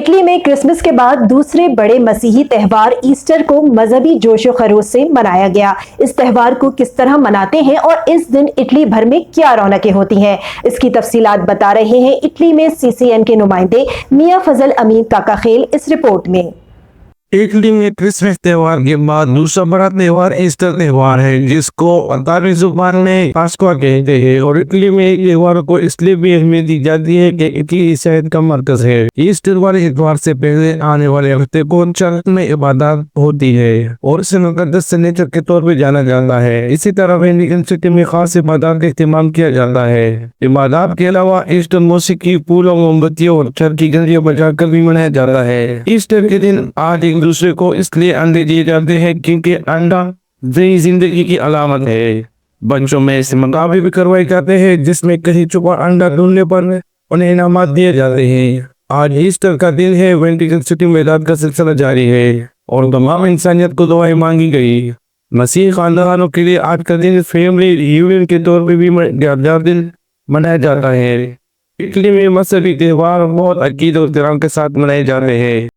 Italy में Christmas के बाद दूसरे बड़े मसीही त्यौहार ईस्टर को मजहबी जोशो खरोश से मनाया गया। इस त्यौहार को किस तरह मनाते हैं और इस दिन इटली भर में क्या रौनकें होती हैं, इसकी तफसीलात बता रहे हैं इटली में सीसीएन के नुमाइंदे मियां फजल अमीन काकाखेल इस रिपोर्ट में। इटली में क्रिसमस त्यौहार के बाद दूसरा बड़ा त्यौहार ईस्टर त्यौहार है, जिसको अंतावी जुबान में पास्कुआ कहते हैं। और इटली में एक त्यौहार को इसलिए भी अहमियत दी जाती है कि इटली ईसाईयत का मरकज है। ईस्टर वाले इतवार से पहले आने वाले हफ्ते को चर्च में इबादत होती है और इसे मुकद्दस सनीचर के तौर पर जाना जाता है। इसी तरह वेटिकन सिटी में खास इबादत का इस्तेमाल किया जाता है। इबादत के अलावा ईस्टर मौसीकी, फूलों, मोमबत्तियों और चर्च की घंटियां बजाकर भी मनाया जाता है। ईस्टर के दिन आज एक दूसरे को इसलिए अंडे दिए जाते हैं क्योंकि अंडा नई जिंदगी की अलामत है। बच्चों में ऐसे मुकाबले भी करवाए जाते हैं जिसमें कहीं छुपा अंडा ढूंढने पर उन्हें इनामात दिए जाते हैं। आज ईस्टर का दिन है। वेटिकन सिटी में रात का सिलसिला जारी है और तमाम इंसानियत को दुआएं मांगी गई। मसीह खानदानों के लिए आज का दिन फैमिली यूनियन के तौर पर भी दिन मनाया जाता है। इटली में मजहबी त्यौहार बहुत अकीदत और एहतराम के साथ मनाए जाते हैं।